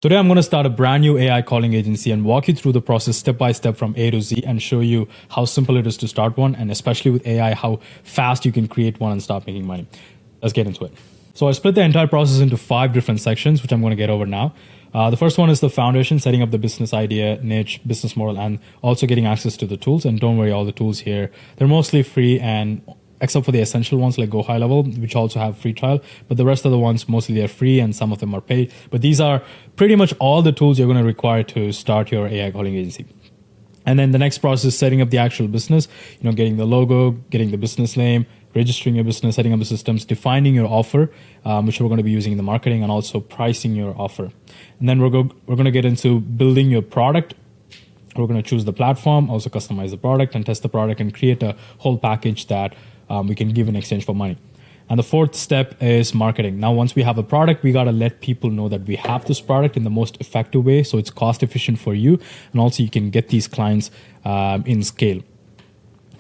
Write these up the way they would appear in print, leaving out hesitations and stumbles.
Today, I'm going to start a brand new AI calling agency and walk you through the process step by step from A to Z and show you how simple it is to start one, and especially with AI, how fast you can create one and start making money. Let's get into it. So I split the entire process into 5 different sections, which I'm going to get over now. The first one is the foundation, setting up the business idea, niche, business model, and also getting access to the tools. And don't worry, all the tools here, they're mostly free, and except for the essential ones like Go High Level, which also have free trial. But the rest of the ones, mostly they're free and some of them are paid. But these are pretty much all the tools you're going to require to start your AI calling agency. And then the next process is setting up the actual business, getting the logo, getting the business name, registering your business, setting up the systems, defining your offer, which we're going to be using in the marketing, and also pricing your offer. And then we're going to get into building your product. We're going to choose the platform, also customize the product and test the product and create a whole package that we can give in exchange for money. And the fourth step is marketing. Now, once we have a product, we got to let people know that we have this product in the most effective way, so it's cost efficient for you, and also you can get these clients in scale.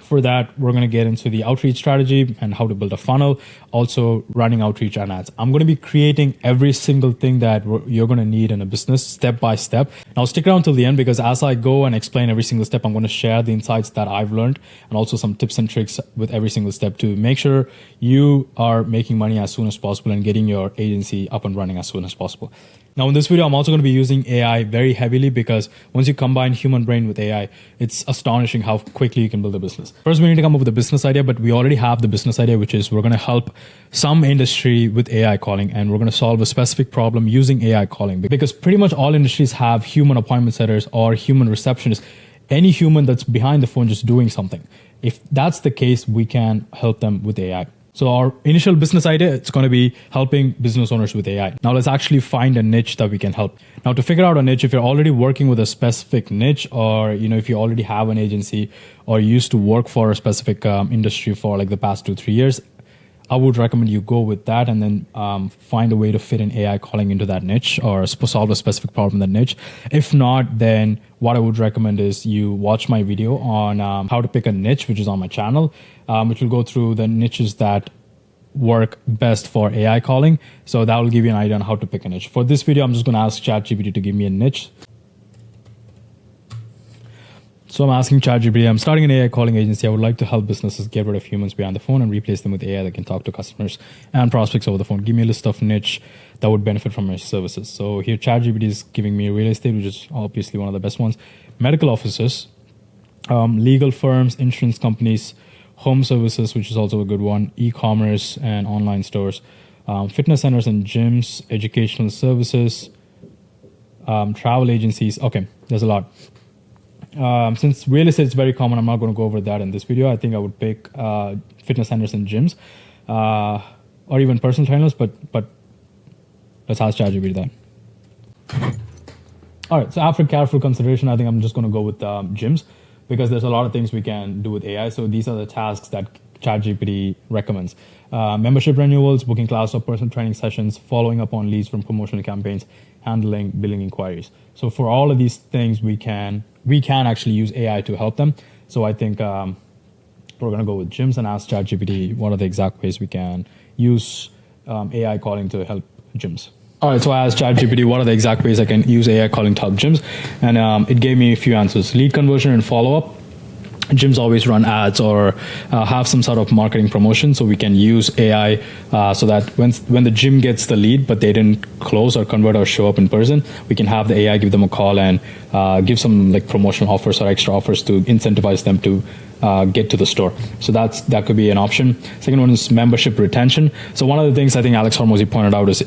For that, we're going to get into the outreach strategy and how to build a funnel, also running outreach and ads. I'm going to be creating every single thing that you're going to need in a business step by step. Now, stick around till the end, because as I go and explain every single step, I'm going to share the insights that I've learned and also some tips and tricks with every single step to make sure you are making money as soon as possible and getting your agency up and running as soon as possible. Now, in this video, I'm also going to be using AI very heavily, because once you combine human brain with AI, it's astonishing how quickly you can build a business. First, we need to come up with a business idea, but we already have the business idea, which is we're going to help some industry with AI calling, and we're going to solve a specific problem using AI calling, because pretty much all industries have human appointment setters or human receptionists, any human that's behind the phone just doing something. If that's the case, we can help them with AI. So our initial business idea, it's going to be helping business owners with AI. Now let's actually find a niche that we can help. Now, to figure out a niche, if you're already working with a specific niche, or if you already have an agency or you used to work for a specific industry for like the past 2-3 years, I would recommend you go with that and then find a way to fit in AI calling into that niche or solve a specific problem in that niche. If not, then what I would recommend is you watch my video on how to pick a niche, which is on my channel, which will go through the niches that work best for AI calling. So that will give you an idea on how to pick a niche. For this video, I'm just going to ask ChatGPT to give me a niche. So I'm asking ChatGPT, I'm starting an AI calling agency. I would like to help businesses get rid of humans behind the phone and replace them with AI that can talk to customers and prospects over the phone. Give me a list of niche that would benefit from my services. So here ChatGPT is giving me real estate, which is obviously one of the best ones, medical offices, legal firms, insurance companies, home services, which is also a good one, e-commerce and online stores, fitness centers and gyms, educational services, travel agencies. Okay, there's a lot. Since real estate is very common, I'm not going to go over that in this video. I think I would pick fitness centers and gyms, or even personal trainers, but let's ask ChatGPT that. All right, so after careful consideration, I think I'm just going to go with gyms, because there's a lot of things we can do with AI. So these are the tasks that ChatGPT recommends. Membership renewals, booking class or personal training sessions, following up on leads from promotional campaigns, handling billing inquiries. So for all of these things, we can actually use AI to help them. So I think we're going to go with gyms and ask ChatGPT what are the exact ways we can use AI calling to help gyms. All right, so I asked ChatGPT what are the exact ways I can use AI calling to help gyms, and it gave me a few answers. Lead conversion and follow-up. Gyms always run ads or have some sort of marketing promotion, so we can use AI so that when the gym gets the lead but they didn't close or convert or show up in person, we can have the AI give them a call and give some like promotional offers or extra offers to incentivize them to get to the store. So that could be an option. Second one is membership retention. So one of the things I think Alex Hormozi pointed out is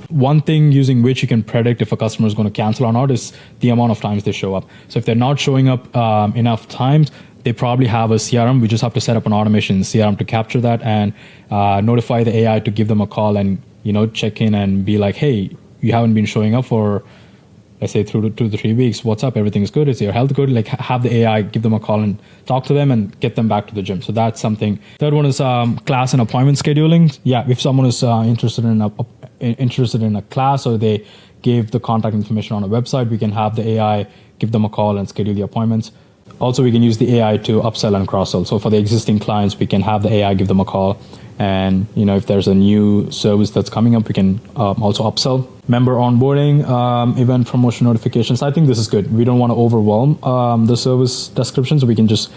one thing using which you can predict if a customer is going to cancel or not is the amount of times they show up. So if they're not showing up enough times, they probably have a CRM. We just have to set up an automation in CRM to capture that and notify the AI to give them a call and check in and be like, hey, you haven't been showing up for, let's say, through 2 to 3 weeks. What's up? Everything's good. Is your health good? Like, have the AI give them a call and talk to them and get them back to the gym. So that's something. Third one is class and appointment scheduling. Yeah, if someone is interested in a class, or they gave the contact information on a website, we can have the AI give them a call and schedule the appointments. Also, we can use the AI to upsell and cross-sell. So for the existing clients, we can have the AI give them a call. And if there's a new service that's coming up, we can also upsell. Member onboarding, event promotion notifications. I think this is good. We don't want to overwhelm the service descriptions. We can just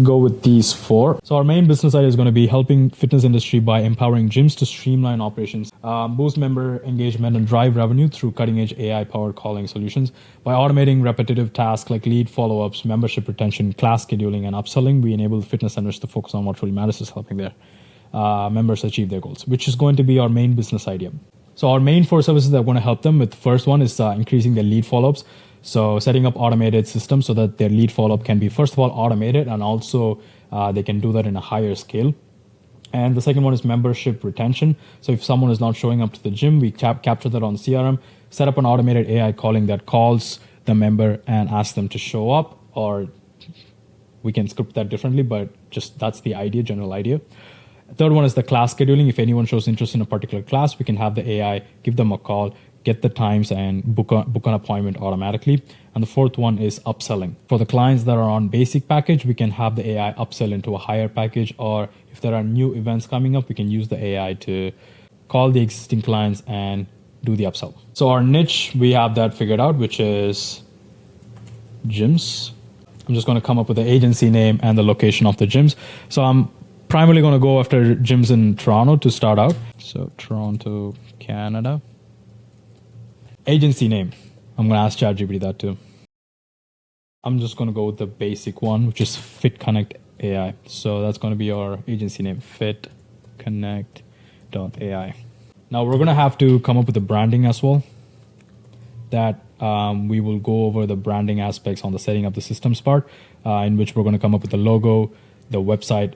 go with these 4. So our main business idea is going to be helping fitness industry by empowering gyms to streamline operations, boost member engagement, and drive revenue through cutting-edge AI-powered calling solutions. By automating repetitive tasks like lead follow-ups, membership retention, class scheduling, and upselling, we enable fitness centers to focus on what really matters, is helping their members achieve their goals, which is going to be our main business idea. So our main 4 services that are going to help them with, the first one is increasing their lead follow-ups. So setting up automated systems so that their lead follow-up can be, first of all, automated, and also they can do that in a higher scale. And the second one is membership retention. So if someone is not showing up to the gym, we capture that on CRM, set up an automated AI calling that calls the member and asks them to show up, or we can script that differently, but just that's the idea, general idea. Third one is the class scheduling. If anyone shows interest in a particular class, we can have the AI give them a call, get the times, and book an appointment automatically. And the fourth one is upselling. For the clients that are on basic package, we can have the AI upsell into a higher package, or if there are new events coming up, we can use the AI to call the existing clients and do the upsell. So our niche, we have that figured out, which is gyms. I'm just going to come up with the agency name and the location of the gyms. So I'm primarily going to go after gyms in Toronto to start out. So Toronto, Canada. Agency name. I'm going to ask ChatGPT that too. I'm just going to go with the basic one, which is FitConnect AI. So that's going to be our agency name, FitConnect.ai. Now we're going to have to come up with the branding as well. That we will go over the branding aspects on the setting up the systems part, in which we're going to come up with the logo, the website.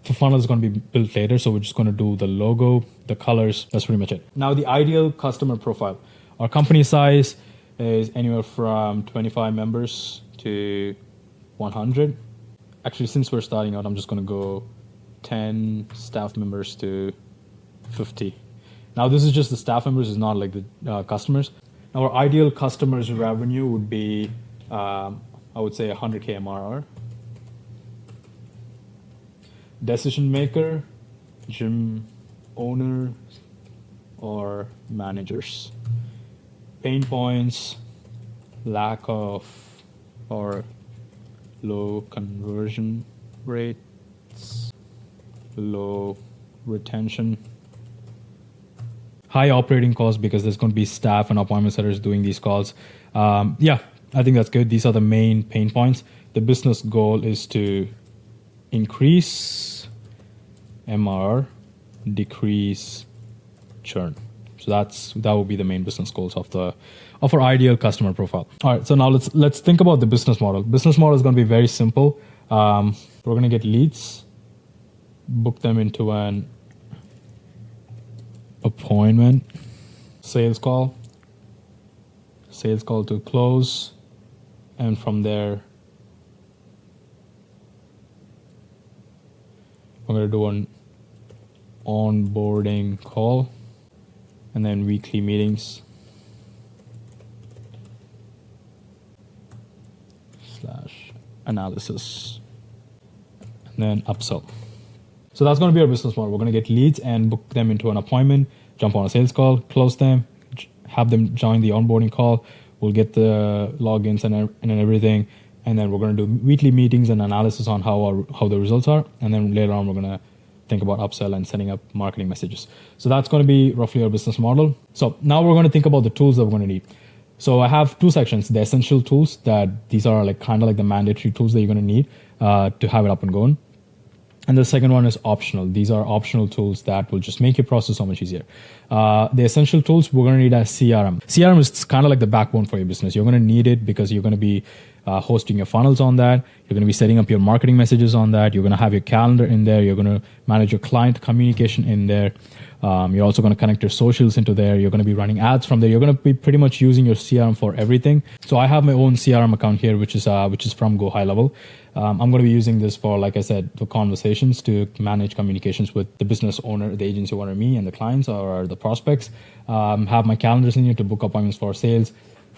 The funnel is going to be built later, so we're just going to do the logo, the colors. That's pretty much it. Now the ideal customer profile. Our company size is anywhere from 25 members to 100. Actually, since we're starting out, I'm just going to go 10 staff members to 50. Now, this is just the staff members, it's not like the customers. Now, our ideal customers' revenue would be, I would say, 100K MRR. Decision maker, gym owner, or managers. Pain points, lack of or low conversion rates, low retention, high operating costs because there's going to be staff and appointment setters doing these calls. I think that's good. These are the main pain points. The business goal is to increase MRR, decrease churn. So that will be the main business goals of our ideal customer profile. All right, so now let's think about the business model. Business model is going to be very simple. We're going to get leads, book them into an appointment, sales call to close, and from there we're going to do an onboarding call, and then weekly meetings / analysis, and then upsell. So that's going to be our business model. We're going to get leads and book them into an appointment, jump on a sales call, close them, have them join the onboarding call. We'll get the logins and everything, and then we're going to do weekly meetings and analysis on how the results are, and then later on we're going to think about upsell and setting up marketing messages. So that's going to be roughly our business model. So now we're going to think about the tools that we're going to need. So I have two sections: the essential tools, that these are like kind of like the mandatory tools that you're going to need to have it up and going. And the second one is optional. These are optional tools that will just make your process so much easier. The essential tools, we're going to need a CRM. CRM is kind of like the backbone for your business. You're going to need it because you're going to be hosting your funnels on that. You're going to be setting up your marketing messages on that. You're going to have your calendar in there. You're going to manage your client communication in there. You're also going to connect your socials into there. You're going to be running ads from there. You're going to be pretty much using your CRM for everything. So I have my own CRM account here, which is from Go High Level. I'm going to be using this for, like I said, the conversations to manage communications with the business owner, the agency owner, me, and the clients or the prospects. Have my calendars in here to book appointments for sales,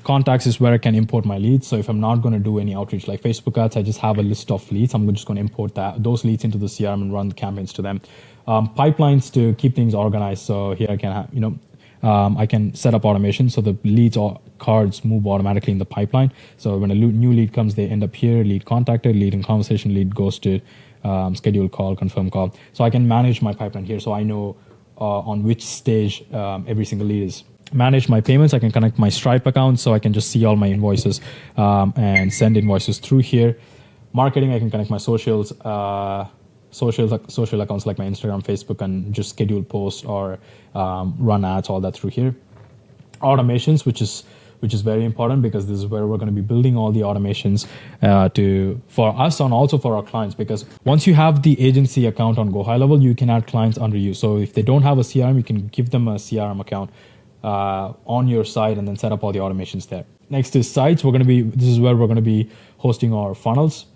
Contacts is where I can import my leads. So if I'm not going to do any outreach like Facebook ads, I just have a list of leads. I'm just going to import those leads into the CRM and run the campaigns to them. Pipelines to keep things organized. So here I can have, I can set up automation so the leads or cards move automatically in the pipeline. So when a new lead comes, they end up here, lead contacted, lead in conversation, lead goes to schedule call, confirm call. So I can manage my pipeline here. So I know on which stage every single lead is. Manage my payments. I can connect my Stripe account so I can just see all my invoices and send invoices through here. Marketing, I can connect my socials, social accounts like my Instagram, Facebook, and just schedule posts or run ads, all that through here. Automations, which is very important because this is where we're going to be building all the automations for us and also for our clients. Because once you have the agency account on Go High Level, you can add clients under you. So if they don't have a CRM, you can give them a CRM account on your site and then set up all the automations there. Next is sites. This is where we're going to be hosting our funnels.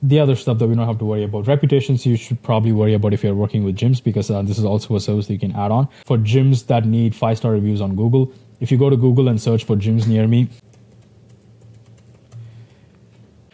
The other stuff that we don't have to worry about. Reputations, you should probably worry about if you're working with gyms, because this is also a service that you can add on. For gyms that need 5-star reviews on Google, if you go to Google and search for gyms near me,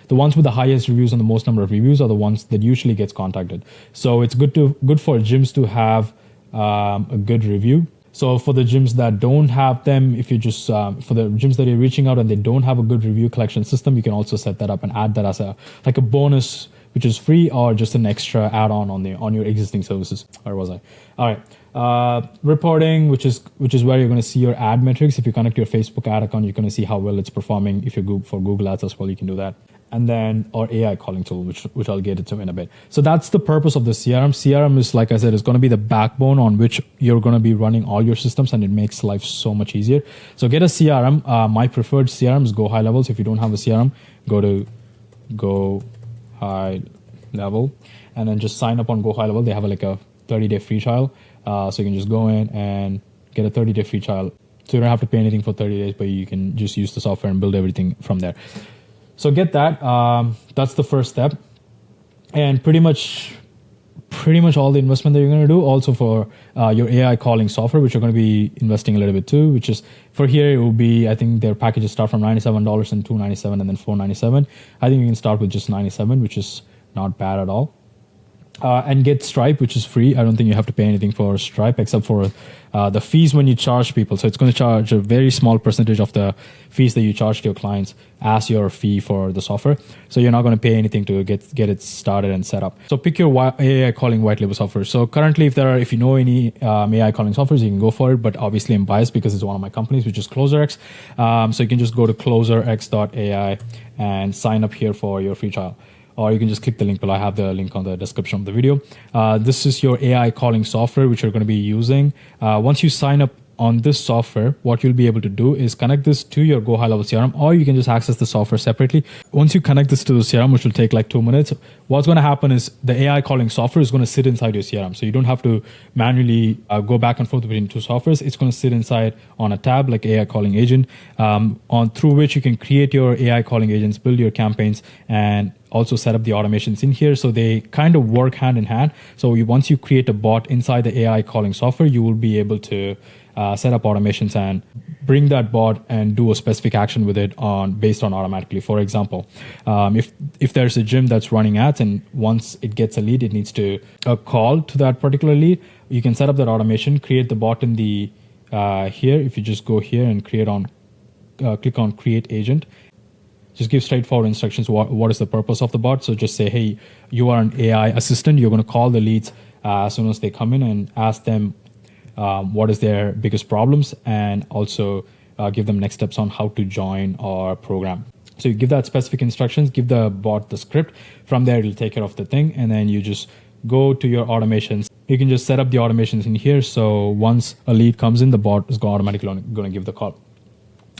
the ones with the highest reviews and the most number of reviews are the ones that usually gets contacted. So it's good for gyms to have a good review. So for the gyms that don't have them, if you just for the gyms that you're reaching out and they don't have a good review collection system, you can also set that up and add that as a bonus, which is free, or just an extra add-on on your existing services. Where was I? All right. Reporting, which is where you're going to see your ad metrics. If you connect your Facebook ad account, you're going to see how well it's performing. If you're for Google Ads as well, you can do that. And then our AI calling tool, which I'll get into in a bit. So that's the purpose of the CRM. CRM is, like I said, is going to be the backbone on which you're going to be running all your systems, and it makes life so much easier. So get a CRM. My preferred CRM is Go High Level. So if you don't have a CRM, go to Go High Level, and then just sign up on Go High Level. They have a 30-day free trial. So you can just go in and get a 30-day free trial. So you don't have to pay anything for 30 days, but you can just use the software and build everything from there. So get that. That's the first step, and pretty much all the investment that you're going to do. Also for your AI calling software, which you're going to be investing a little bit too. Which is for here, it will be, I think their packages start from $97 and $297 and then $497. I think you can start with just $97, which is not bad at all. And get Stripe, which is free. I don't think you have to pay anything for Stripe except for the fees when you charge people. So it's going to charge a very small percentage of the fees that you charge to your clients as your fee for the software. So you're not going to pay anything to get it started and set up. So pick your AI calling white label software. So currently, if you know any AI calling softwares, you can go for it. But obviously, I'm biased because it's one of my companies, which is CloserX. So you can just go to closerx.ai and sign up here for your free trial. Or you can just click the link below. I have the link on the description of the video. This is your AI calling software, which you're going to be using. Once you sign up on this software, what you'll be able to do is connect this to your Go High Level CRM, or you can just access the software separately. Once you connect this to the CRM, which will take 2 minutes, what's going to happen is the AI calling software is going to sit inside your CRM. So you don't have to manually go back and forth between two softwares. It's going to sit inside on a tab like AI calling agent, through which you can create your AI calling agents, build your campaigns, and also set up the automations in here. So they kind of work hand in hand. So once you create a bot inside the AI calling software, you will be able to set up automations and bring that bot and do a specific action with it based on automatically. For example, if there's a gym that's running ads and once it gets a lead, it needs to call to that particular lead, you can set up that automation, create the bot in the here. If you just go here and click on create agent, just give straightforward instructions. What is the purpose of the bot? So just say, hey, you are an AI assistant. You're going to call the leads as soon as they come in and ask them what is their biggest problems, and also give them next steps on how to join our program. So you give that specific instructions, give the bot the script. From there, it'll take care of the thing, and then you just go to your automations. You can just set up the automations in here. So once a lead comes in, the bot is automatically going to give the call.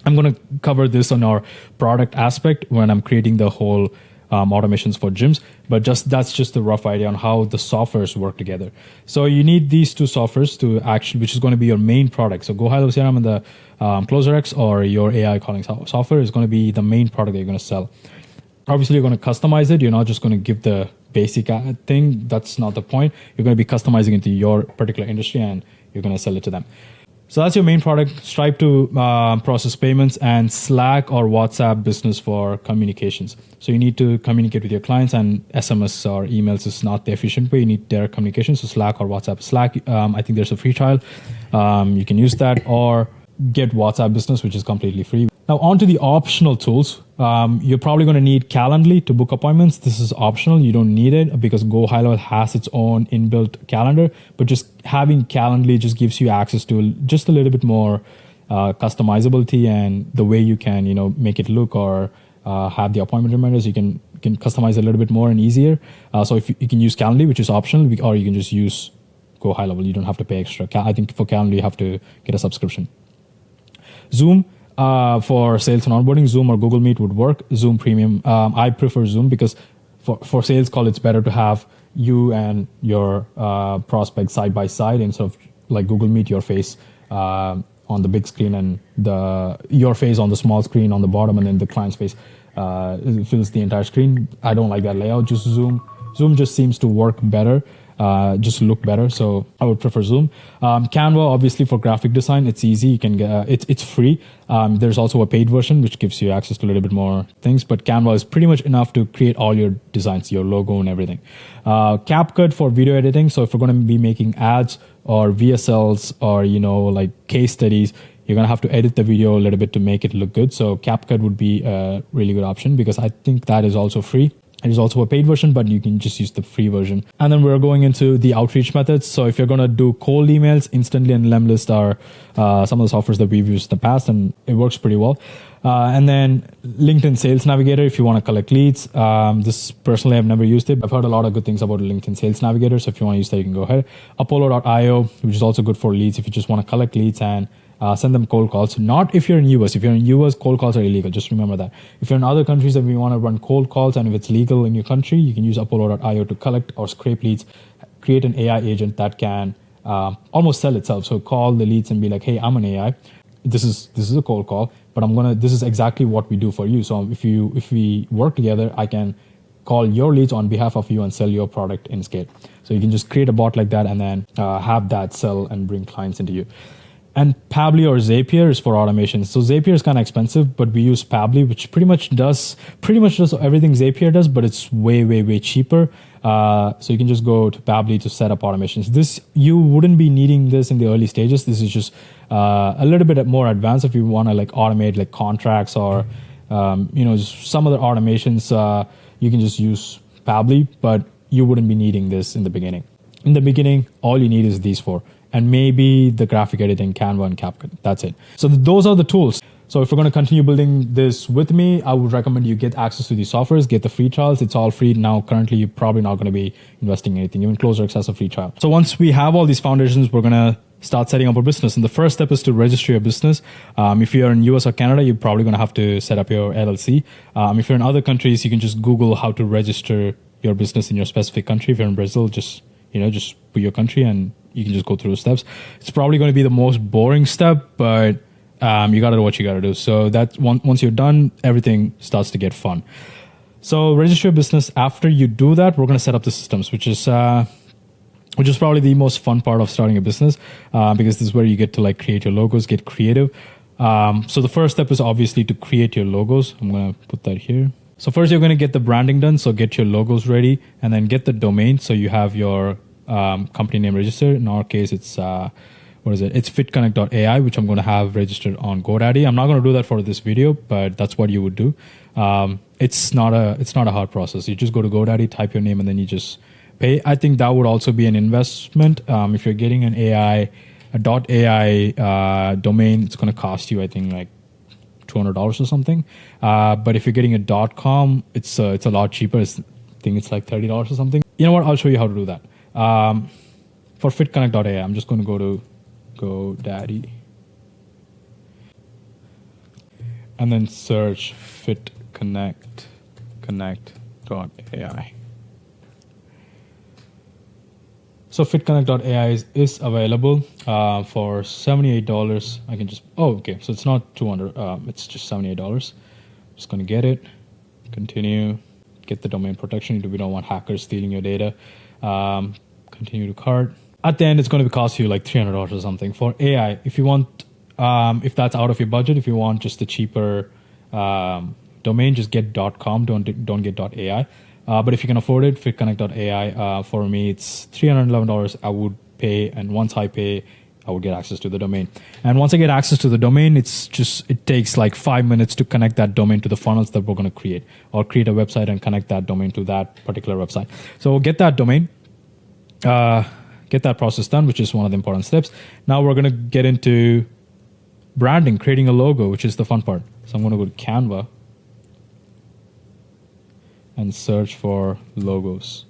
I'm going to cover this on our product aspect when I'm creating the whole automations for gyms, but that's just the rough idea on how the softwares work together. So you need these two softwares to actually, which is going to be your main product. So Go High Level CRM and the CloserX, or your AI calling software, is going to be the main product that you're going to sell. Obviously, you're going to customize it. You're not just going to give the basic thing. That's not the point. You're going to be customizing it to your particular industry, and you're going to sell it to them. So that's your main product, Stripe to process payments, and Slack or WhatsApp Business for communications. So you need to communicate with your clients, and SMS or emails is not the efficient way. You need direct communication. So Slack or WhatsApp. Slack, I think there's a free trial. You can use that, or get WhatsApp Business, which is completely free. Now, on to the optional tools. You're probably going to need Calendly to book appointments. This is optional. You don't need it because Go High Level has its own inbuilt calendar. But just having Calendly just gives you access to just a little bit more customizability, and the way you can, make it look, or have the appointment reminders. You can customize a little bit more and easier. So if you can use Calendly, which is optional, or you can just use Go High Level. You don't have to pay extra. I think for Calendly, you have to get a subscription. Zoom. For sales and onboarding, Zoom or Google Meet would work. Zoom Premium. I prefer Zoom because for sales call, it's better to have you and your prospect side by side, instead of like Google Meet, your face on the big screen and your face on the small screen on the bottom, and then the client's face fills the entire screen. I don't like that layout. Just Zoom. Zoom just seems to work better. Just look better, so I would prefer Zoom. Canva, obviously, for graphic design, it's easy. You can get it's free. There's also a paid version which gives you access to a little bit more things, but Canva is pretty much enough to create all your designs, your logo, and everything. CapCut for video editing. So if we're going to be making ads or VSLs or like case studies, you're going to have to edit the video a little bit to make it look good. So CapCut would be a really good option because I think that is also free. It is also a paid version, but you can just use the free version. And then we're going into the outreach methods. So if you're going to do cold emails, Instantly and Lemlist are some of the softwares that we've used in the past, and it works pretty well. And then LinkedIn Sales Navigator, if you want to collect leads. This personally, I've never used it. I've heard a lot of good things about LinkedIn Sales Navigator. So if you want to use that, you can go ahead. Apollo.io, which is also good for leads if you just want to collect leads and send them cold calls. Not if you're in US. If you're in US, cold calls are illegal. Just remember that. If you're in other countries and we want to run cold calls, and if it's legal in your country, you can use Apollo.io to collect or scrape leads, create an AI agent that can almost sell itself. So call the leads and be like, hey, I'm an AI. This is a cold call, but this is exactly what we do for you. So if we work together, I can call your leads on behalf of you and sell your product in scale. So you can just create a bot like that and then have that sell and bring clients into you. And Pabbly or Zapier is for automation. So Zapier is kind of expensive, but we use Pabbly, which pretty much does everything Zapier does, but it's way, way, way cheaper. So you can just go to Pabbly to set up automations. You wouldn't be needing this in the early stages. This is just a little bit more advanced if you want to like automate like contracts or some other automations. You can just use Pabbly, but you wouldn't be needing this in the beginning. In the beginning, all you need is these four. And maybe the graphic editing, Canva and CapCut. That's it. So those are the tools. So if you're going to continue building this with me, I would recommend you get access to these softwares, get the free trials. It's all free. Now, currently, you're probably not going to be investing in anything. Even Closer access a free trial. So once we have all these foundations, we're going to start setting up a business. And the first step is to register your business. If you're in US or Canada, you're probably going to have to set up your LLC. If you're in other countries, you can just Google how to register your business in your specific country. If you're in Brazil, just put your country and you can just go through the steps. It's probably going to be the most boring step, but you got to do what you got to do. So that once you're done, everything starts to get fun. So register your business. After you do that, we're going to set up the systems, which is probably the most fun part of starting a business because this is where you get to like create your logos, get creative. So the first step is obviously to create your logos. I'm going to put that here. So first you're going to get the branding done. So get your logos ready and then get the domain. So you have your company name registered. In our case, it's It's fitconnect.ai, which I'm going to have registered on GoDaddy. I'm not going to do that for this video, but that's what you would do. It's not a hard process. You just go to GoDaddy, type your name, and then you just pay. I think that would also be an investment. If you're getting an AI domain, it's going to cost you, I think, like $200 or something. But if you're getting a .com, it's a lot cheaper. I think it's like $30 or something. You know what? I'll show you how to do that. For fitconnect.ai, I'm just going to go to GoDaddy and then search fitconnect.ai. So fitconnect.ai is available for $78. I can just, okay. So it's not $200, it's just $78. Just going to get it, continue, get the domain protection. We don't want hackers stealing your data. Continue to cart. At the end, it's going to cost you like $300 or something. For AI, if you want, if that's out of your budget, if you want just the cheaper domain, just get .com. Don't get .ai. But if you can afford it, fitconnect.ai. For me, it's $311 I would pay, and once I pay, I would get access to the domain. And once I get access to the domain, it takes like 5 minutes to connect that domain to the funnels that we're going to create, or create a website and connect that domain to that particular website. So get that domain, get that process done, which is one of the important steps. Now we're going to get into branding, creating a logo, which is the fun part. So I'm going to go to Canva and search for logos.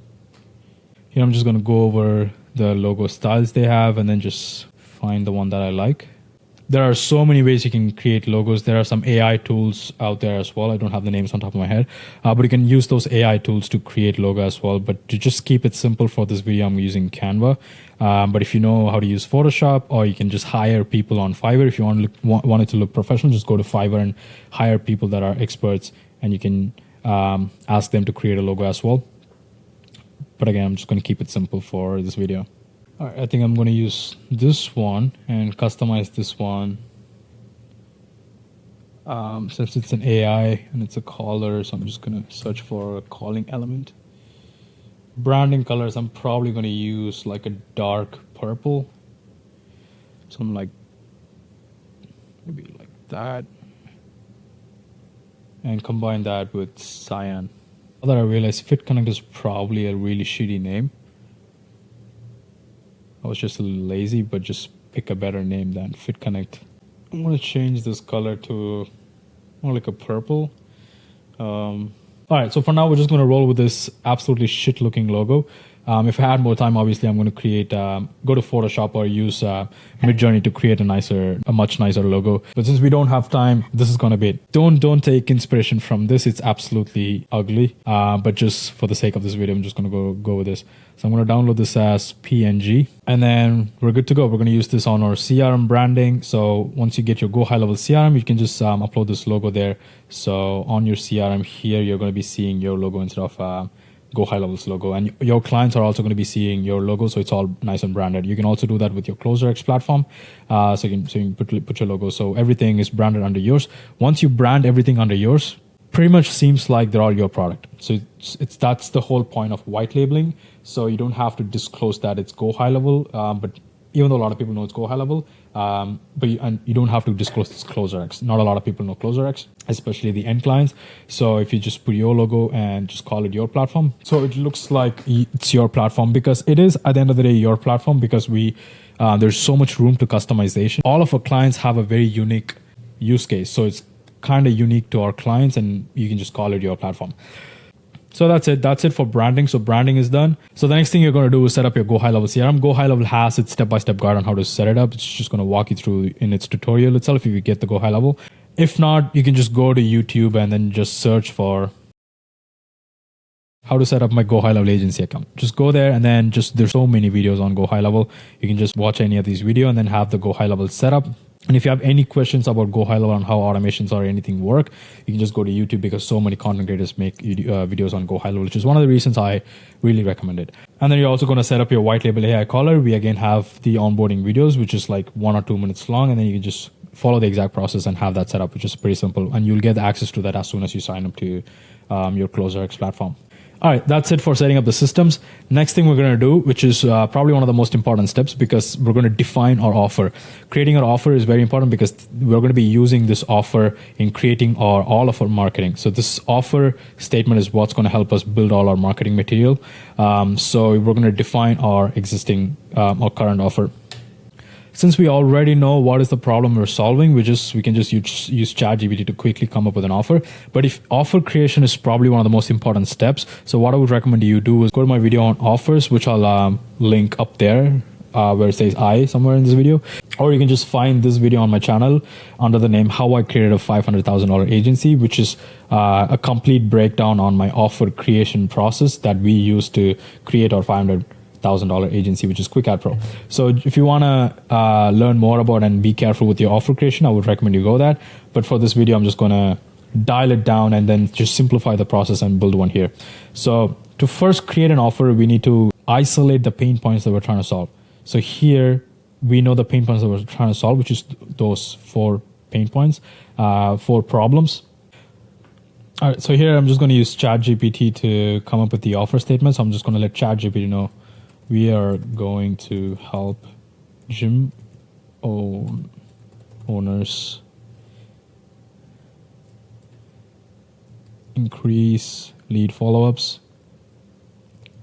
Here I'm just going to go over the logo styles they have and then just find the one that I like. There are so many ways you can create logos. There are some AI tools out there as well. I don't have the names on top of my head, but you can use those AI tools to create logo as well. But to just keep it simple for this video, I'm using Canva. But if you know how to use Photoshop, or you can just hire people on Fiverr. If you want it to look professional, just go to Fiverr and hire people that are experts, and you can ask them to create a logo as well. But again, I'm just going to keep it simple for this video. All right, I think I'm going to use this one and customize this one. Since it's an AI and it's a caller, so I'm just going to search for a calling element. Branding colors, I'm probably going to use like a dark purple. Something like, maybe like that. And combine that with cyan. Now that I realized FitConnect is probably a really shitty name. I was just a little lazy, but just pick a better name than FitConnect. I'm going to change this color to more like a purple. All right, so for now, we're just going to roll with this absolutely shit looking logo. If I had more time, obviously, I'm going to create, go to Photoshop or use Midjourney to create a much nicer logo. But since we don't have time, this is going to be it. Don't take inspiration from this. It's absolutely ugly. But just for the sake of this video, I'm just going to go with this. So I'm going to download this as PNG, and then we're good to go. We're going to use this on our CRM branding. So once you get your Go High Level CRM, you can just upload this logo there. So on your CRM here, you're going to be seeing your logo instead of Go High Level's logo, and your clients are also going to be seeing your logo, so it's all nice and branded. You can also do that with your CloserX platform, so you can put your logo, so everything is branded under yours. Once you brand everything under yours, pretty much seems like they're all your product. So that's the whole point of white labeling. So you don't have to disclose that it's Go High Level, but even though a lot of people know it's Go High Level, but you don't have to disclose this CloserX. Not a lot of people know CloserX, especially the end clients. So if you just put your logo and just call it your platform, so it looks like it's your platform, because it is at the end of the day your platform, because there's so much room to customization. All of our clients have a very unique use case, so it's kind of unique to our clients, and you can just call it your platform. So that's it for branding. So branding is done. So the next thing you're going to do is set up your Go High Level CRM. Go High Level has its step-by-step guide on how to set it up. It's just going to walk you through in its tutorial itself if you get the Go High Level. If not, you can just go to YouTube and then just search for how to set up my Go High Level agency account. Just go there, and then there's so many videos on Go High Level. You can just watch any of these videos and then have the Go High Level set up. And if you have any questions about Go High Level and how automations or anything work, you can just go to YouTube, because so many content creators make videos on Go High Level, which is one of the reasons I really recommend it. And then you're also going to set up your white label AI caller. We again have the onboarding videos, which is like 1 or 2 minutes long, and then you can just follow the exact process and have that set up, which is pretty simple. And you'll get access to that as soon as you sign up to your CloserX platform. All right, that's it for setting up the systems. Next thing we're going to do, which is probably one of the most important steps, because we're going to define our offer. Creating our offer is very important, because we're going to be using this offer in creating all of our marketing. So this offer statement is what's going to help us build all our marketing material. So we're going to define our existing or current offer. Since we already know what is the problem we're solving, we can just use ChatGPT to quickly come up with an offer. But if offer creation is probably one of the most important steps, so what I would recommend you do is go to my video on offers, which I'll link up there where it says I somewhere in this video, or you can just find this video on my channel under the name How I Created a $500,000 Agency, which is a complete breakdown on my offer creation process that we use to create our $500,000 agency, which is Quick Ad Pro. So if you want to learn more about and be careful with your offer creation, I would recommend you go that. But for this video, I'm just going to dial it down and then just simplify the process and build one here. So to first create an offer, we need to isolate the pain points that we're trying to solve. So here we know the pain points that we're trying to solve, which is those 4 pain points, 4 problems. All right, so here I'm just going to use ChatGPT to come up with the offer statement. So I'm just going to let ChatGPT know we are going to help gym owners increase lead follow-ups,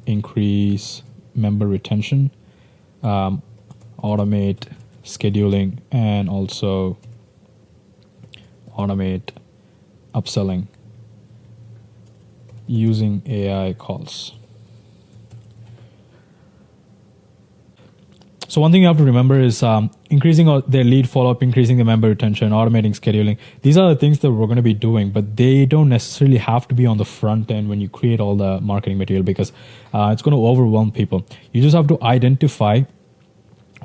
increase member retention, automate scheduling, and also automate upselling using AI calls. So one thing you have to remember is increasing their lead follow-up, increasing the member retention, automating scheduling. These are the things that we're going to be doing, but they don't necessarily have to be on the front end when you create all the marketing material, because it's going to overwhelm people. You just have to identify,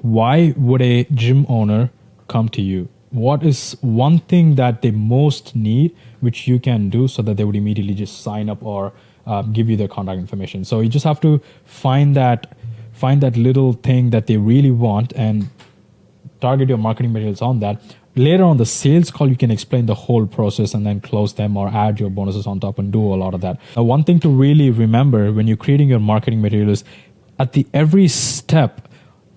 why would a gym owner come to you? What is one thing that they most need, which you can do so that they would immediately just sign up or give you their contact information. So you just have to find that little thing that they really want and target your marketing materials on that. Later on the sales call, you can explain the whole process and then close them or add your bonuses on top and do a lot of that. One thing to really remember when you're creating your marketing material is at every step,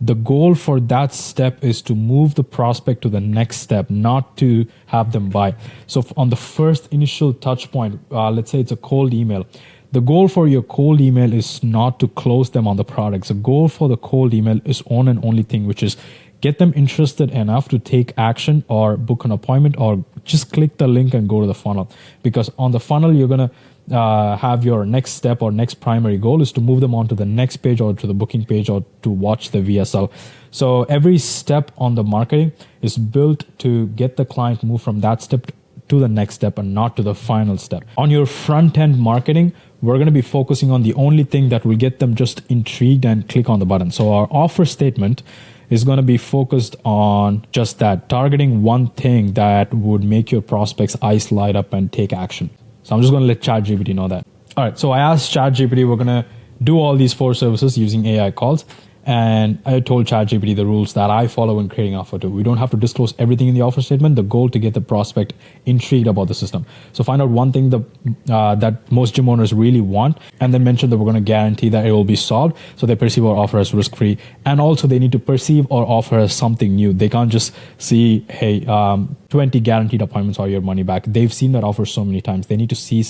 the goal for that step is to move the prospect to the next step, not to have them buy. So on the first initial touch point, let's say it's a cold email. The goal for your cold email is not to close them on the products. The goal for the cold email is one and only thing, which is get them interested enough to take action or book an appointment or just click the link and go to the funnel. Because on the funnel, you're going to have your next step or next primary goal is to move them on to the next page or to the booking page or to watch the VSL. So every step on the marketing is built to get the client move from that step to the next step and not to the final step. On your front end marketing, we're going to be focusing on the only thing that will get them just intrigued and click on the button. So our offer statement is going to be focused on just that, targeting one thing that would make your prospects' eyes light up and take action. So I'm just going to let ChatGPT know that. All right, so I asked ChatGPT, we're going to do all these 4 services using AI calls. And I told ChatGPT the rules that I follow when creating offer too. We don't have to disclose everything in the offer statement. The goal to get the prospect intrigued about the system. So find out one thing that most gym owners really want, and then mention that we're going to guarantee that it will be solved, so they perceive our offer as risk-free. And also they need to perceive our offer as something new. They can't just see, hey, 20 guaranteed appointments or your money back. They've seen that offer so many times. They need to see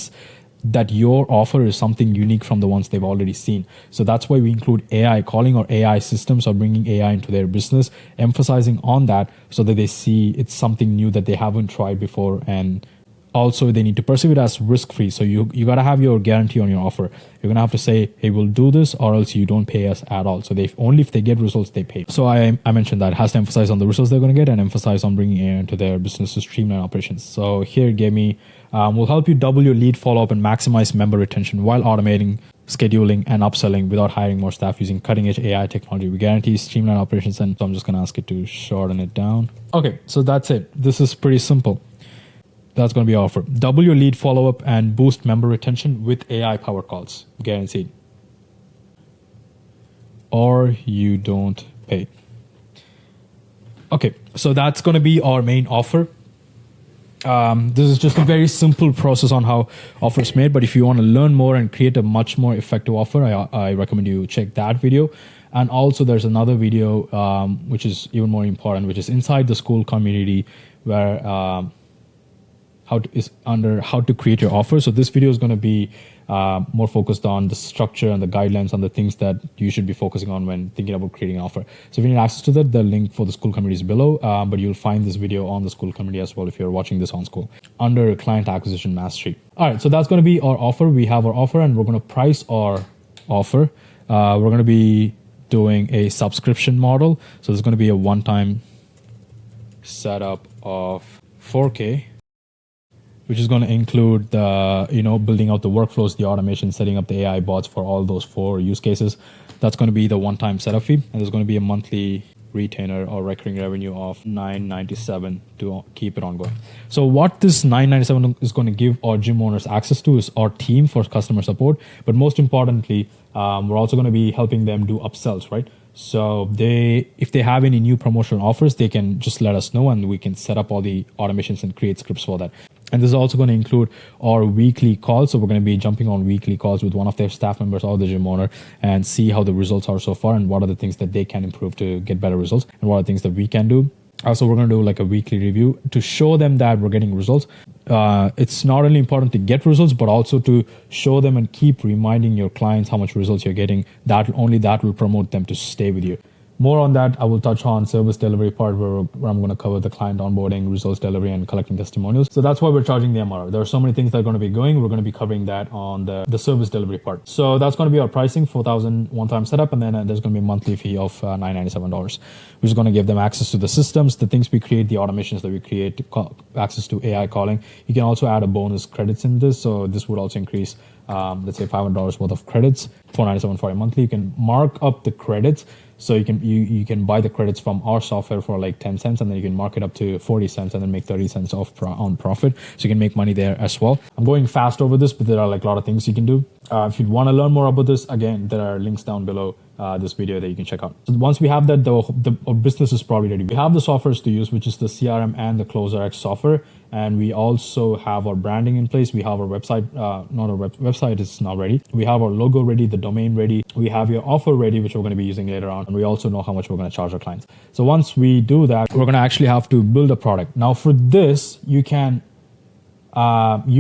that your offer is something unique from the ones they've already seen. So that's why we include AI calling or AI systems or bringing AI into their business, emphasizing on that so that they see it's something new that they haven't tried before. And also they need to perceive it as risk-free. So you got to have your guarantee on your offer. You're going to have to say, hey, we'll do this or else you don't pay us at all. So only if they get results, they pay. So I mentioned that it has to emphasize on the results they're going to get and emphasize on bringing AI into their business to streamline operations. So here it gave me, will help you double your lead follow-up and maximize member retention while automating scheduling and upselling without hiring more staff using cutting-edge AI technology. We guarantee streamline operations. And so I'm just going to ask it to shorten it down. Okay, so that's it. This is pretty simple. That's going to be our offer. Double your lead follow-up and boost member retention with AI power calls. Guaranteed. Or you don't pay. Okay, so that's going to be our main offer. This is just a very simple process on how offer is made. But if you want to learn more and create a much more effective offer, I recommend you check that video. And also there's another video which is even more important, which is inside the school community, where how to create your offer. So this video is going to be more focused on the structure and the guidelines and the things that you should be focusing on when thinking about creating an offer. So if you need access to that, the link for the school community is below, but you'll find this video on the school community as well if you're watching this on school under client acquisition mastery. All right, so that's going to be our offer. We have our offer and we're going to price our offer. We're going to be doing a subscription model. So there's going to be a one-time setup of 4K, which is going to include the, building out the workflows, the automation, setting up the AI bots for all those 4 use cases. That's going to be the one-time setup fee. And there's going to be a monthly retainer or recurring revenue of $997 to keep it ongoing. So what this $997 is going to give our gym owners access to is our team for customer support. But most importantly, we're also going to be helping them do upsells, right? So if they have any new promotional offers, they can just let us know and we can set up all the automations and create scripts for that. And this is also going to include our weekly calls. So we're going to be jumping on weekly calls with one of their staff members or the gym owner and see how the results are so far and what are the things that they can improve to get better results and what are the things that we can do. Also, we're going to do like a weekly review to show them that we're getting results. It's not only important to get results, but also to show them and keep reminding your clients how much results you're getting. That will promote them to stay with you. More on that, I will touch on service delivery part where I'm going to cover the client onboarding, results delivery, and collecting testimonials. So that's why we're charging the MRR. There are so many things that are going to be going. We're going to be covering that on the service delivery part. So that's going to be our pricing, $4,000 one-time setup, and then there's going to be a monthly fee of $997, which is going to give them access to the systems, the things we create, the automations that we create, access to AI calling. You can also add a bonus credits in this. So this would also increase, let's say $500 worth of credits, $497 for a monthly. You can mark up the credits. So you can buy the credits from our software for like 10 cents, and then you can mark it up to 40 cents and then make 30 cents off on profit. So you can make money there as well. I'm going fast over this, but there are like a lot of things you can do. If you want to learn more about this, again, there are links down below this video that you can check out. So once we have that, our business is probably ready. We have the softwares to use, which is the CRM and the CloserX software. And we also have our branding in place. We have our website, not our website is now ready. We have our logo ready, the domain ready. We have your offer ready, which we're going to be using later on. And we also know how much we're going to charge our clients. So once we do that, we're going to actually have to build a product. Now for this, you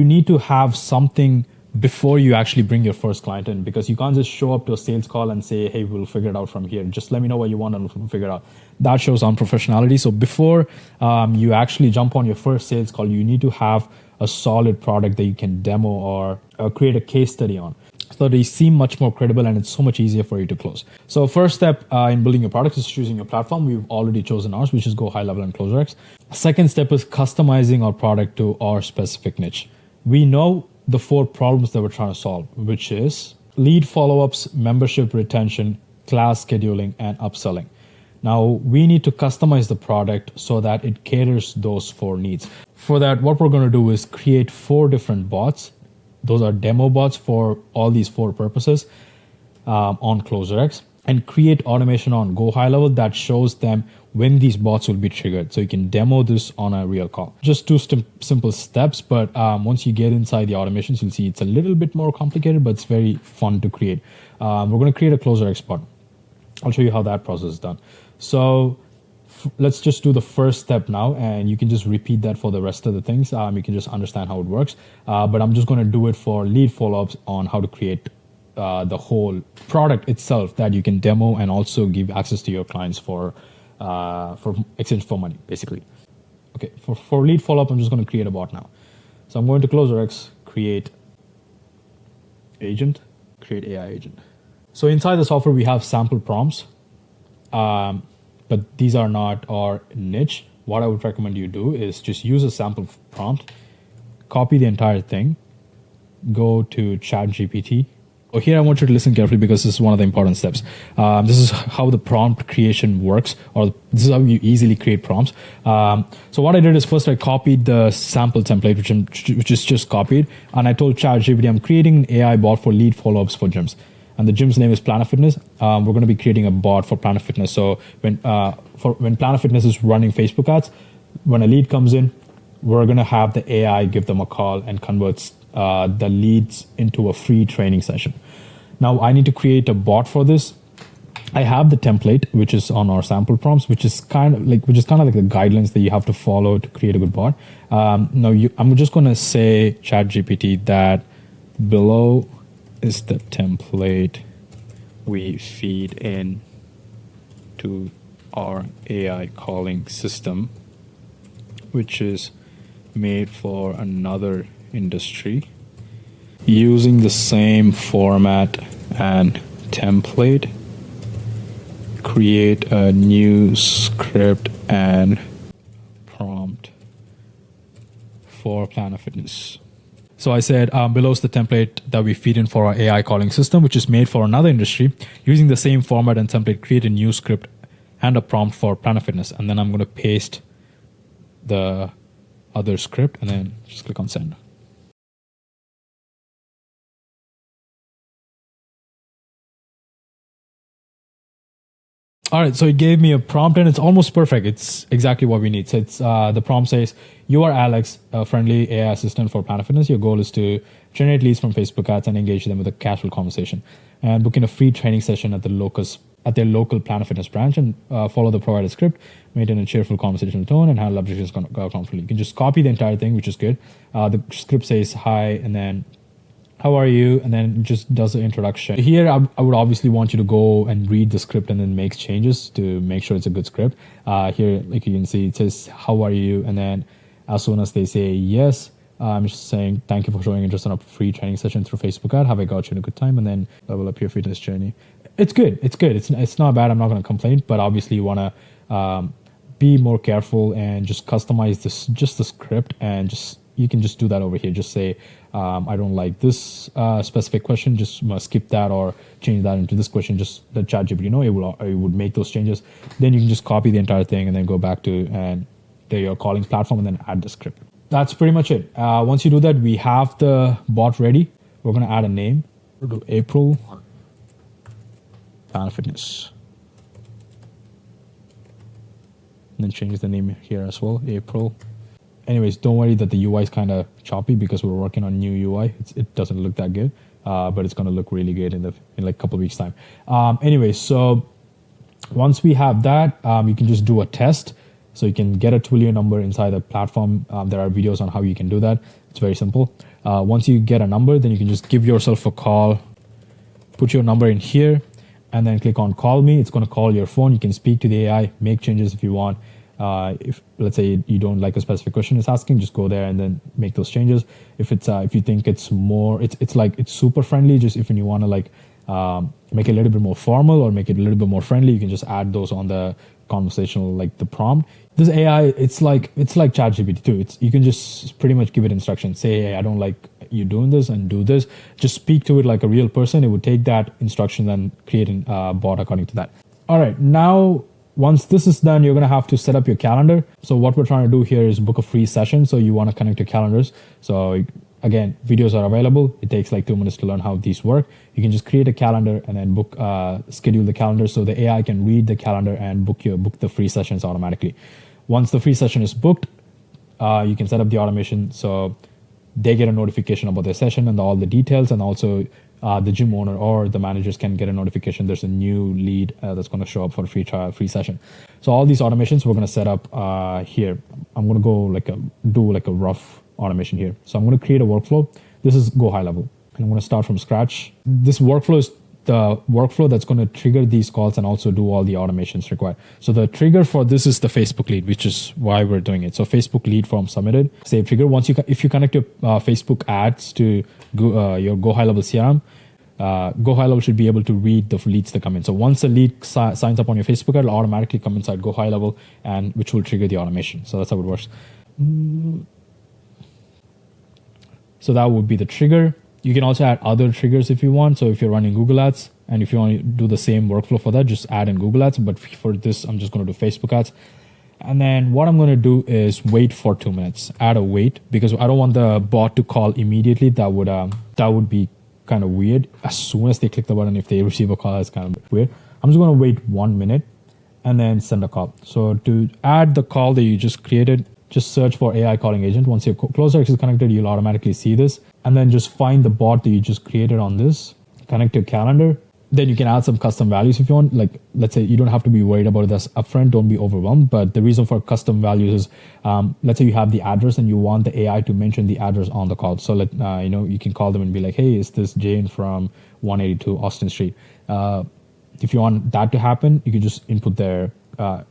need to have something before you actually bring your first client in, because you can't just show up to a sales call and say, hey, we'll figure it out from here. Just let me know what you want and we'll figure it out. That shows unprofessionality. So before you actually jump on your first sales call, you need to have a solid product that you can demo or create a case study on, so they seem much more credible and it's so much easier for you to close. So first step in building your product is choosing your platform. We've already chosen ours, which is Go High Level and CloserX. Second step is customizing our product to our specific niche. We know the 4 problems that we're trying to solve, which is lead follow-ups, membership retention, class scheduling, and upselling. Now, we need to customize the product so that it caters those 4 needs. For that, what we're going to do is create 4 different bots. Those are demo bots for all these 4 purposes on CloserX, and create automation on Go High Level that shows them when these bots will be triggered. So you can demo this on a real call. Just 2 simple steps, but once you get inside the automations, you'll see it's a little bit more complicated, but it's very fun to create. We're going to create a CloserX bot. I'll show you how that process is done. So let's just do the first step now, and you can just repeat that for the rest of the things. You can just understand how it works. But I'm just going to do it for lead follow-ups on how to create the whole product itself that you can demo and also give access to your clients for exchange for money, basically. Okay, for lead follow-up, I'm just going to create a bot now. So I'm going to CloserX, create agent, create AI agent. So inside the software, we have sample prompts, but these are not our niche. What I would recommend you do is just use a sample prompt, copy the entire thing, go to ChatGPT. Here, I want you to listen carefully because this is one of the important steps. This is how the prompt creation works, or this is how you easily create prompts. So what I did is first I copied the sample template, which is just copied, and I told ChatGPT I'm creating an AI bot for lead follow-ups for gyms. And the gym's name is Planet Fitness. We're going to be creating a bot for Planet Fitness. So when Planet Fitness is running Facebook ads, when a lead comes in, we're going to have the AI give them a call and converts the leads into a free training session. Now I need to create a bot for this. I have the template, which is on our sample prompts, which is kind of like the guidelines that you have to follow to create a good bot. I'm just going to say ChatGPT that below is the template we feed in to our AI calling system, which is made for another industry, using the same format and template. Create a new script and prompt for Planet Fitness. So I said below is the template that we feed in for our AI calling system, which is made for another industry. Using the same format and template, create a new script and a prompt for Planet Fitness. And then I'm going to paste the other script and then just click on send. All right, so it gave me a prompt and it's almost perfect. It's exactly what we need. So it's the prompt says, "You are Alex, a friendly AI assistant for Planet Fitness. Your goal is to generate leads from Facebook ads and engage them with a casual conversation, and book in a free training session at their local Planet Fitness branch, and follow the provided script, maintain a cheerful conversational tone, and handle objections confidently." You can just copy the entire thing, which is good. The script says hi, and then how are you? And then it just does the introduction. Here, I would obviously want you to go and read the script and then make changes to make sure it's a good script. Here, like you can see, it says, how are you? And then as soon as they say yes, I'm just saying, thank you for showing interest in a free training session through Facebook ad. Have I got you in a good time? And then level up your fitness journey. It's good. It's good. It's not bad. I'm not going to complain, but obviously you want to be more careful and just customize just the script, and you can just do that over here. Just say, I don't like this specific question, just skip that or change that into this question. Just let ChatGPT know, it would make those changes. Then you can just copy the entire thing and then go back to your calling platform and then add the script. That's pretty much it. Once you do that, we have the bot ready. We're going to add a name. We'll do April Planet Fitness. And then change the name here as well, April. Anyways, don't worry that the UI is kind of choppy because we're working on new UI. It doesn't look that good, but it's going to look really good in like a couple of weeks time. Anyways, so once we have that, you can just do a test. So you can get a Twilio number inside the platform. There are videos on how you can do that. It's very simple. Once you get a number, then you can just give yourself a call, put your number in here, and then click on call me. It's going to call your phone. You can speak to the AI, make changes if you want. If let's say you don't like a specific question it's asking, just go there and then make those changes. If you think it's super friendly, just if you want to make it a little bit more formal or make it a little bit more friendly, you can just add those on the conversational, like the prompt. This AI, it's like ChatGPT too. You can just pretty much give it instructions. Say, hey, I don't like you doing this and do this. Just speak to it like a real person. It would take that instruction and create a bot according to that. All right, now once this is done, you're going to have to set up your calendar. So what we're trying to do here is book a free session. So you want to connect your calendars. So again, videos are available. It takes like 2 minutes to learn how these work. You can just create a calendar and then schedule the calendar so the AI can read the calendar and book the free sessions automatically. Once the free session is booked, you can set up the automation so they get a notification about their session and all the details, and also the gym owner or the managers can get a notification there's a new lead that's going to show up for a free trial, free session. So all these automations we're going to set up here. I'm going to go do a rough automation here. So I'm going to create a workflow. This is go high level, and I'm going to start from scratch. This workflow is the workflow that's going to trigger these calls and also do all the automations required. So the trigger for this is the Facebook lead, which is why we're doing it. So Facebook lead form submitted, save trigger. If you connect your Facebook ads to your Go High Level CRM, Go High Level should be able to read the leads that come in. So once a lead signs up on your Facebook ad, it'll automatically come inside Go High Level, and which will trigger the automation. So that's how it works. So that would be the trigger. You can also add other triggers if you want. So if you're running Google Ads and if you want to do the same workflow for that, just add in Google Ads. But for this, I'm just going to do Facebook Ads. And then what I'm going to do is wait for 2 minutes. Add a wait because I don't want the bot to call immediately. That would be kind of weird. As soon as they click the button, if they receive a call, it's kind of weird. I'm just going to wait 1 minute and then send a call. So to add the call that you just created, just search for AI calling agent. Once your CloserX is connected, you'll automatically see this. And then just find the bot that you just created on this, connect your calendar. Then you can add some custom values if you want. Like, let's say you don't have to be worried about this upfront. Don't be overwhelmed. But the reason for custom values is, let's say you have the address and you want the AI to mention the address on the call. So you can call them and be like, hey, is this Jane from 182 Austin Street? If you want that to happen, you can just input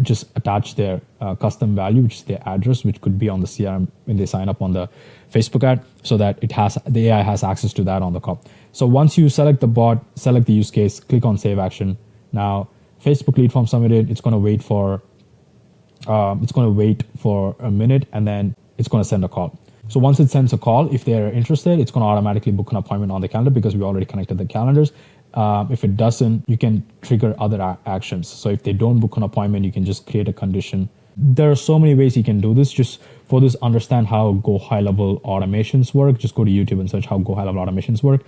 just attach their custom value, which is their address, which could be on the CRM when they sign up on the Facebook ad, so that the AI has access to that on the call. So once you select the bot, select the use case, click on save action. Now Facebook lead form submitted. It's going to wait for a minute, and then it's going to send a call. So once it sends a call, if they're interested, it's going to automatically book an appointment on the calendar because we already connected the calendars. If it doesn't, you can trigger other actions. So if they don't book an appointment, you can just create a condition. There are so many ways you can do this. Just for this, understand how Go High Level automations work. Just go to YouTube and search how Go High Level automations work.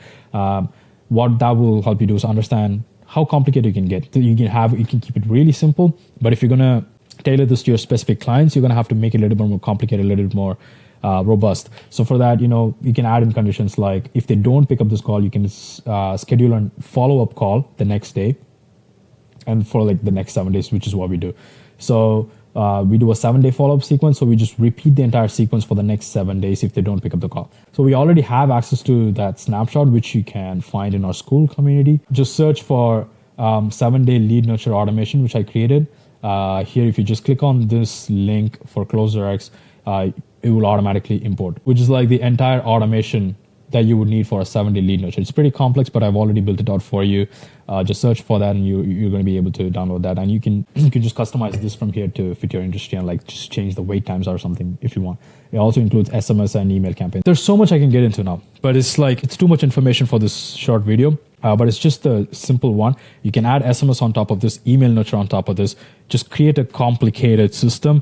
What that will help you do is understand how complicated you can get. You can keep it really simple, but if you're gonna tailor this to your specific clients, you're gonna have to make it a little bit more complicated, a little bit more robust. So for that, you can add in conditions like if they don't pick up this call, you can schedule a follow-up call the next day, and for like the next 7 days, which is what we do. So we do a 7-day follow-up sequence. So we just repeat the entire sequence for the next 7 days if they don't pick up the call. So we already have access to that snapshot, which you can find in our Skool community. Just search for 7-day lead nurture automation, which I created. Here, if you just click on this link for CloserX, it will automatically import, which is like the entire automation that you would need for a 7-day lead nurture. It's pretty complex, but I've already built it out for you. Just search for that, and you're going to be able to download that. And you can just customize this from here to fit your industry and like just change the wait times or something if you want. It also includes SMS and email campaigns. There's so much I can get into now, but it's too much information for this short video. But it's just a simple one. You can add SMS on top of this, email nurture on top of this. Just create a complicated system,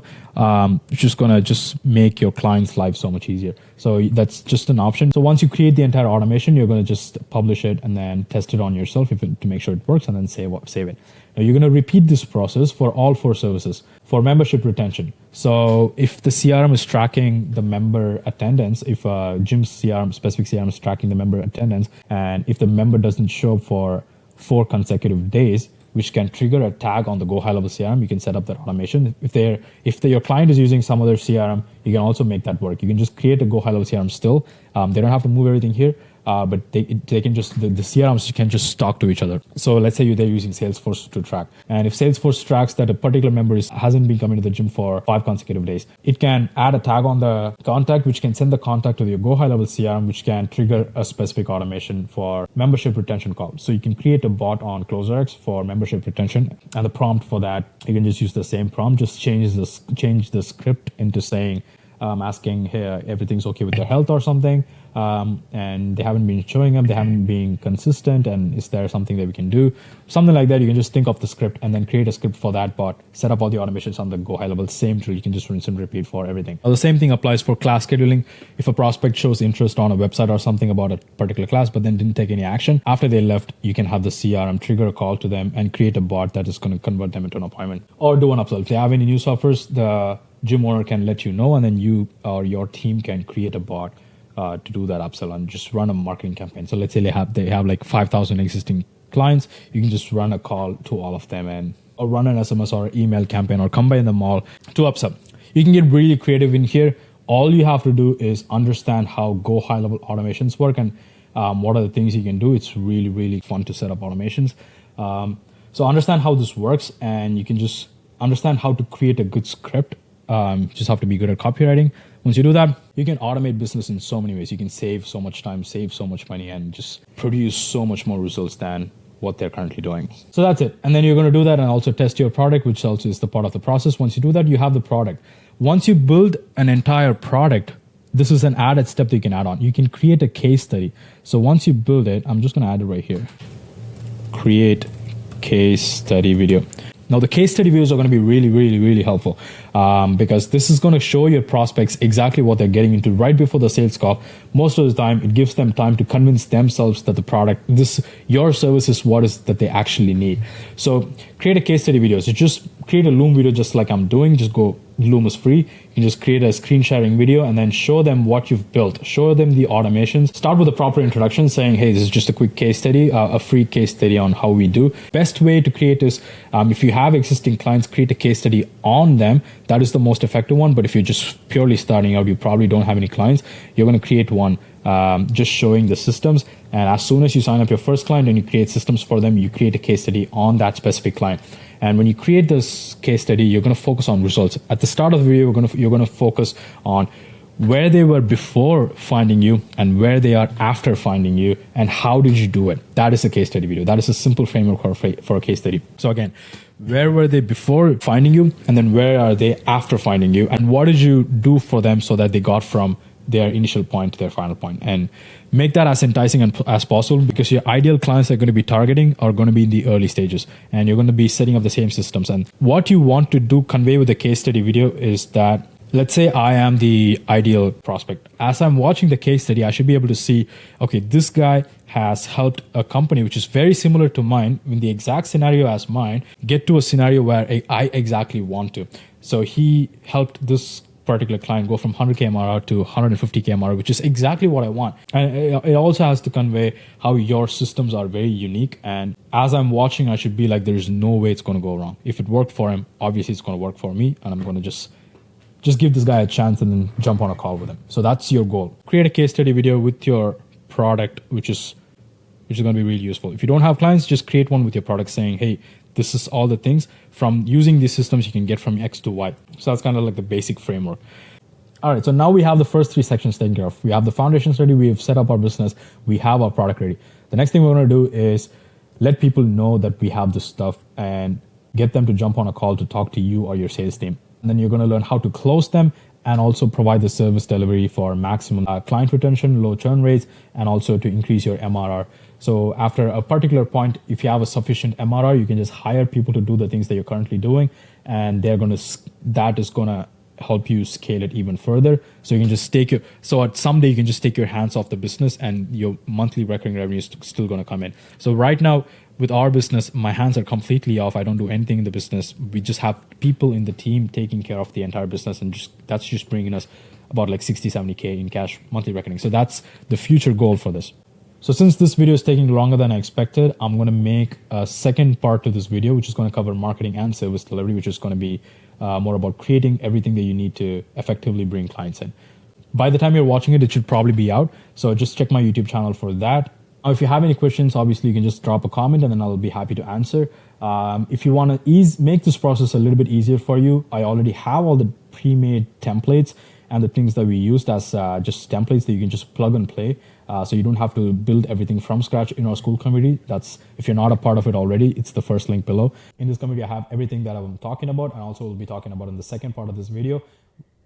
which is going to just make your client's life so much easier. So that's just an option. So once you create the entire automation, you're going to just publish it and then test it on yourself to make sure it works, and then save it. Now you're going to repeat this process for all 4 services. For membership retention, so if the CRM is tracking the member attendance, if Jim's specific CRM is tracking the member attendance, and if the member doesn't show up for 4 consecutive days, which can trigger a tag on the Go High Level CRM, you can set up that automation. If your client is using some other CRM, you can also make that work. You can just create a Go High Level CRM still. They don't have to move everything here. But they can just, the CRMs can just talk to each other. So let's say they're using Salesforce to track. And if Salesforce tracks that a particular member hasn't been coming to the gym for 5 consecutive days, it can add a tag on the contact, which can send the contact to your Go High Level CRM, which can trigger a specific automation for membership retention call. So you can create a bot on CloserX for membership retention. And the prompt for that, you can just use the same prompt, just change the script into saying, asking, hey, everything's okay with their health or something. And they haven't been showing up, they haven't been consistent, and is there something that we can do? Something like that. You can just think of the script and then create a script for that bot, set up all the automations on the Go High Level, same tool. You can just rinse and repeat for everything. The same thing applies for class scheduling. If a prospect shows interest on a website or something about a particular class, but then didn't take any action, after they left, you can have the CRM trigger a call to them and create a bot that is going to convert them into an appointment or do an upsell. If they have any news offers, the gym owner can let you know, and then you or your team can create a bot to do that upsell and just run a marketing campaign. So let's say they have like 5,000 existing clients. You can just run a call to all of them or run an SMS or email campaign or combine them all to upsell. You can get really creative in here. All you have to do is understand how Go High Level automations work and what are the things you can do. It's really, really fun to set up automations. So understand how this works, and you can just understand how to create a good script. Just have to be good at copywriting. Once you do that, you can automate business in so many ways. You can save so much time, save so much money, and just produce so much more results than what they're currently doing. So that's it. And then you're going to do that and also test your product, which also is the part of the process. Once you do that, you have the product. Once you build an entire product, this is an added step that you can add on. You can create a case study. So once you build it, I'm just going to add it right here. Create case study video. Now, the case study videos are going to be really, really, really helpful because this is going to show your prospects exactly what they're getting into right before the sales call. Most of the time, it gives them time to convince themselves that the product, your service is what is that they actually need. So create a case study video. So just create a Loom video just like I'm doing. Just go, Loom is free. You can just create a screen sharing video and then show them what you've built. Show them the automations. Start with a proper introduction saying, hey, this is just a quick case study, a free case study on how we do. Best way to create is if you have existing clients, create a case study on them. That is the most effective one. But if you're just purely starting out, you probably don't have any clients, you're going to create one just showing the systems. And as soon as you sign up your first client and you create systems for them, you create a case study on that specific client. And when you create this case study, you're going to focus on results. At the start of the video, you're going to focus on where they were before finding you and where they are after finding you and how did you do it. That is a case study video. That is a simple framework for a case study. So again, where were they before finding you, and then where are they after finding you, and what did you do for them so that they got from their initial point to their final point, and make that as enticing as possible, because your ideal clients are going to be targeting are going to be in the early stages, and you're going to be setting up the same systems. And what you want to do convey with the case study video is that let's say I am the ideal prospect. As I'm watching the case study, I should be able to see, okay, this guy has helped a company which is very similar to mine in the exact scenario as mine get to a scenario where I exactly want to. So he helped this particular client go from 100k MRR to 150k MRR, which is exactly what I want. And it also has to convey how your systems are very unique. And as I'm watching, I should be like, there's no way it's going to go wrong. If it worked for him, obviously it's going to work for me, and I'm going to just give this guy a chance and then jump on a call with him. So that's your goal. Create a case study video with your product, which is going to be really useful. If you don't have clients, just create one with your product saying, hey, this is all the things from using these systems you can get from X to Y. So that's kind of like the basic framework. All right, so now we have the first three sections taken care of. We have the foundations ready, we have set up our business, we have our product ready. The next thing we're going to do is let people know that we have this stuff and get them to jump on a call to talk to you or your sales team. And then you're going to learn how to close them and also provide the service delivery for maximum client retention, low churn rates, and also to increase your MRR. So after a particular point, if you have a sufficient MRR, you can just hire people to do the things that you're currently doing, and that is going to help you scale it even further. So you can just someday you can just take your hands off the business and your monthly recurring revenue is still going to come in. So right now with our business, my hands are completely off. I don't do anything in the business. We just have people in the team taking care of the entire business, and that's just bringing us about like 60, 70K in cash monthly reckoning. So that's the future goal for this. So since this video is taking longer than I expected, I'm going to make a second part to this video, which is going to cover marketing and service delivery, which is going to be more about creating everything that you need to effectively bring clients in. By the time you're watching it, it should probably be out. So just check my YouTube channel for that. If you have any questions, obviously you can just drop a comment and then I'll be happy to answer. If you want to make this process a little bit easier for you, I already have all the pre-made templates and the things that we used as just templates that you can just plug and play. So you don't have to build everything from scratch in our Skool community. If you're not a part of it already, it's the first link below. In this community, I have everything that I'm talking about, and also we'll be talking about in the second part of this video,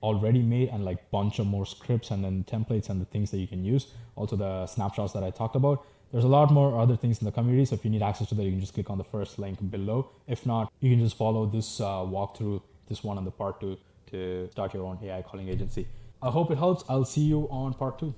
already made, and like bunch of more scripts and then templates and the things that you can use. Also the snapshots that I talked about. There's a lot more other things in the community. So if you need access to that, you can just click on the first link below. If not, you can just follow this walkthrough, this one on the part 2 to start your own AI calling agency. I hope it helps. I'll see you on part 2.